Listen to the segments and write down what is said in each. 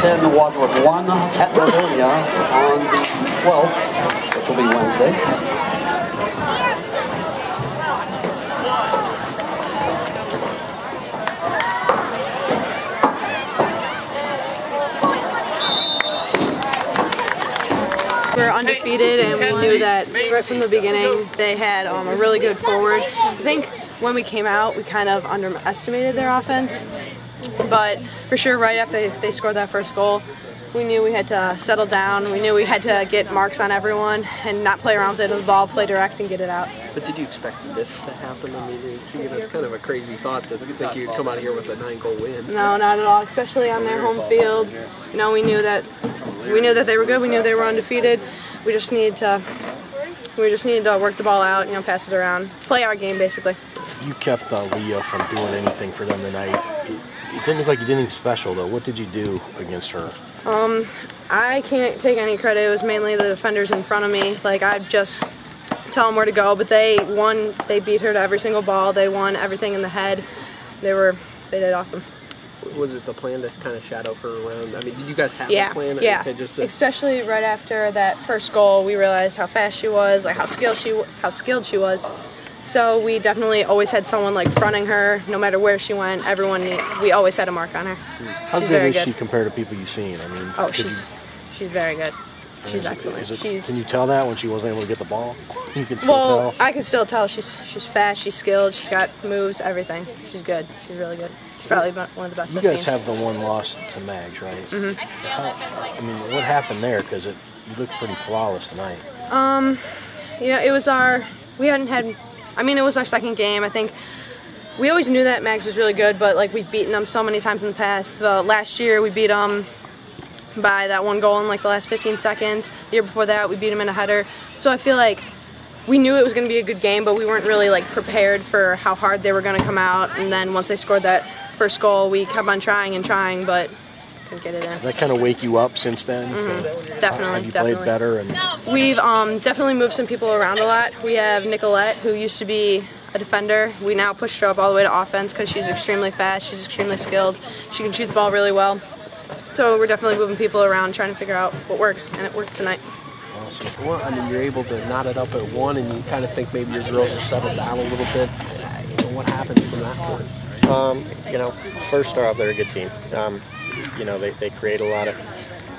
10 Wadsworth 1 at Livonia on the 12th, which will be Wednesday. We're undefeated, and we knew that right from the beginning they had a really good forward. I think when we came out, we kind of underestimated their offense, but for sure right after they scored that first goal, we knew we had to settle down. We knew we had to get marks on everyone and not play around with it with the ball, play direct, and get it out. But did you expect this to happen? I mean, that's kind of a crazy thought to think you'd come out of here with a 9-goal win. No, not at all, especially on their home field. You know, we knew that they were good. We knew they were undefeated. We just needed to work the ball out, you know, pass it around, play our game basically. You kept Leah from doing anything for them tonight. It didn't look like you did anything special though. What did you do against her? I can't take any credit. It was mainly the defenders in front of me. Like, I'd just tell them where to go, but they won. They beat her to every single ball. They won everything in the head. They did awesome. Was it the plan to kind of shadow her around? I mean, did you guys have a plan? Yeah, especially right after that first goal, we realized how fast she was, like how skilled she was. So we definitely always had someone like fronting her, no matter where she went. We always had a mark on her. How good is she compared to people you've seen? I mean, she's very good. She's excellent. Can you tell that when she wasn't able to get the ball? You can still tell. I can still tell. She's fast. She's skilled. She's got moves. Everything. She's good. She's really good. She's probably one of the best. You guys have the one loss to Mags, right? Mm-hmm. I mean, what happened there? Because you looked pretty flawless tonight. You know, it was it was our second game. I think we always knew that Mags was really good, but like we've beaten them so many times in the past. Last year we beat them by that one goal in like the last 15 seconds. The year before that we beat them in a header. So I feel like we knew it was going to be a good game, but we weren't really like prepared for how hard they were going to come out. And then once they scored that first goal, we kept on trying, but couldn't get it in. Did that kind of wake you up since then? Mm-hmm. Definitely. Have you played better? We've definitely moved some people around a lot. We have Nicolette, who used to be a defender. We now pushed her up all the way to offense because she's extremely fast. She's extremely skilled. She can shoot the ball really well. So we're definitely moving people around, trying to figure out what works, and it worked tonight. Awesome. Well, I mean, you're able to knot it up at one, and you kind of think maybe your girls are settled down a little bit. What happens from that point? First off, they're a good team. They create a lot of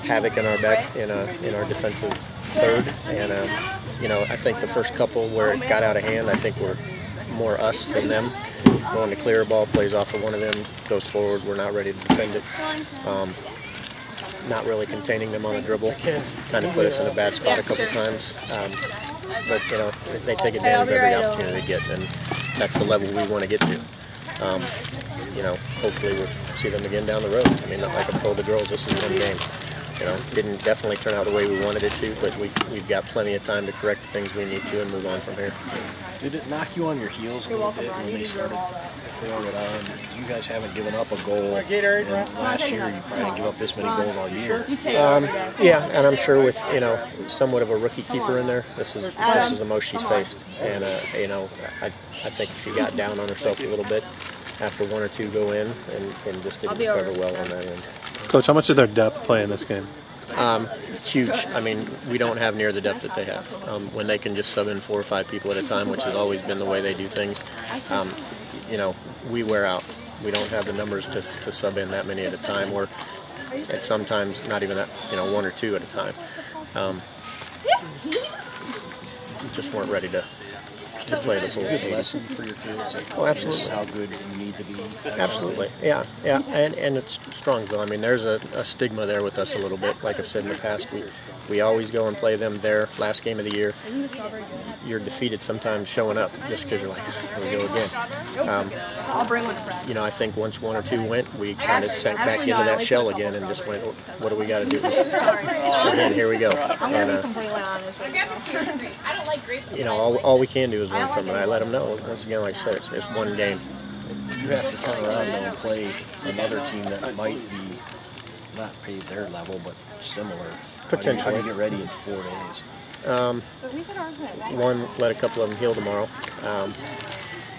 havoc in our back in our defensive third, and I think the first couple where it got out of hand, I think we're more us than them. Going to clear a ball, plays off of one of them, goes forward. We're not ready to defend it. Not really containing them on a dribble. Kind of put us in a bad spot a couple times. But they take advantage of every opportunity they get, and that's the level we want to get to. Hopefully we'll see them again down the road. I mean, like I told the girls, this is one game. Didn't definitely turn out the way we wanted it to, but we've got plenty of time to correct the things we need to and move on from here. Did it knock you on your heels a little bit when they started throwing it on? Because you guys haven't given up a goal, and last year you probably didn't give up this many goals all year. Yeah, and I'm sure with somewhat of a rookie keeper in there, this is the most she's faced, and I think she got down on herself a little bit after one or two go in and just didn't recover well on that end. Coach, how much did their depth play in this game? Huge. I mean, we don't have near the depth that they have. When they can just sub in 4 or 5 people at a time, which has always been the way they do things, we wear out. We don't have the numbers to sub in that many at a time, or at sometimes not even that, 1 or 2 at a time. We just weren't ready to play the full game. It's a good lesson for your kids. Oh, absolutely. This is how good you need to be. Absolutely, yeah, and it's Strongsville. I mean, there's a stigma there with us a little bit. Like I've said in the past, we always go and play them there. Last game of the year, you're defeated sometimes showing up just because you're like, here we go again. I think once 1 or 2 went, we kind of sank back into that shell again and just went, what do we got to do? Again, here we go. And, all we can do is win from it. I let them know. Once again, like I said, it's one game. You have to turn around and play another team that might be not paid their level, but similar. Potentially. How do you get ready in 4 days? One, let a couple of them heal tomorrow.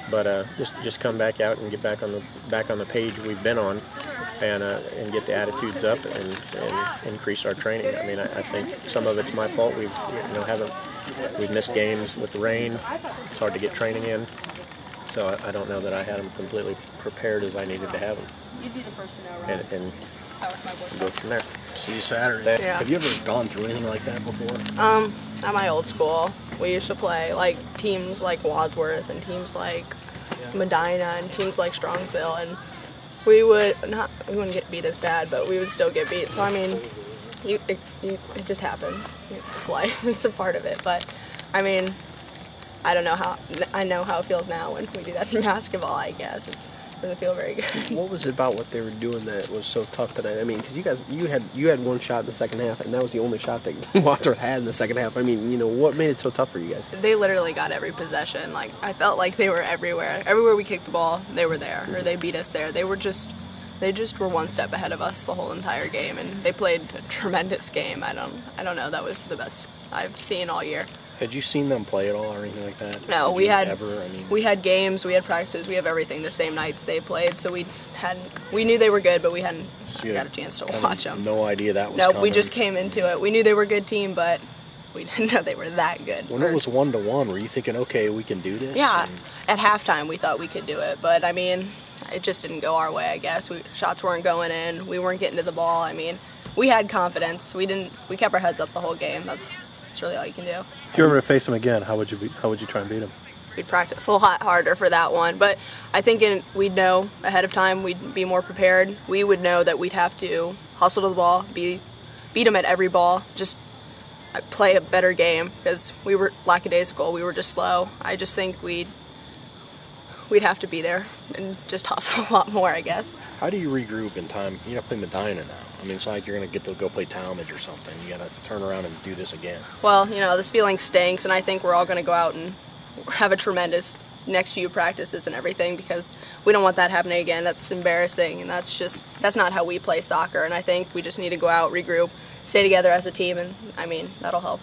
But just come back out and get back on the page we've been on, and get the attitudes up and increase our training. I mean, I think some of it's my fault. We've missed games with the rain. It's hard to get training in. So I don't know that I had them completely prepared as I needed to have them. And go from there. See you Saturday. Yeah. Have you ever gone through anything like that before? At my old school, we used to play like teams like Wadsworth and teams like Medina and teams like Strongsville, and we wouldn't get beat as bad, but we would still get beat. So I mean, it just happens. It's life. It's a part of it. But I mean, I know how it feels now when we do that in basketball. I guess it doesn't feel very good. What was it about what they were doing that was so tough tonight? I mean, because you had one shot in the second half, and that was the only shot that Wadsworth had in the second half. I mean, what made it so tough for you guys? They literally got every possession. Like, I felt like they were everywhere. Everywhere we kicked the ball, they were there, or they beat us there. They just were one step ahead of us the whole entire game, and they played a tremendous game. I don't know. That was the best I've seen all year. Had you seen them play at all or anything like that? No, we had games, we had practices, we have everything the same nights they played, so we knew they were good, but we hadn't got a chance to watch them. No idea that was No, coming. we just came into it. We knew they were a good team, but we didn't know they were that good. When it was 1-1, were you thinking, okay, we can do this? Yeah, at halftime we thought we could do it, but I mean, it just didn't go our way, I guess. Shots weren't going in, we weren't getting to the ball. I mean, we had confidence. We kept our heads up the whole game. That's really all you can do. If you were to face them again, how would you try and beat them? We'd practice a lot harder for that one, but I think we'd know ahead of time. We'd be more prepared. We would know that we'd have to hustle to the ball, beat them at every ball, just play a better game because we were lackadaisical. We were just slow. I just think we'd have to be there and just hustle a lot more, I guess. How do you regroup in time? You got to play Medina now. I mean, it's not like you're going to get to go play Talmadge or something. You got to turn around and do this again. Well, this feeling stinks, and I think we're all going to go out and have a tremendous next few practices and everything because we don't want that happening again. That's embarrassing, and that's not how we play soccer. And I think we just need to go out, regroup, stay together as a team, and I mean, that'll help.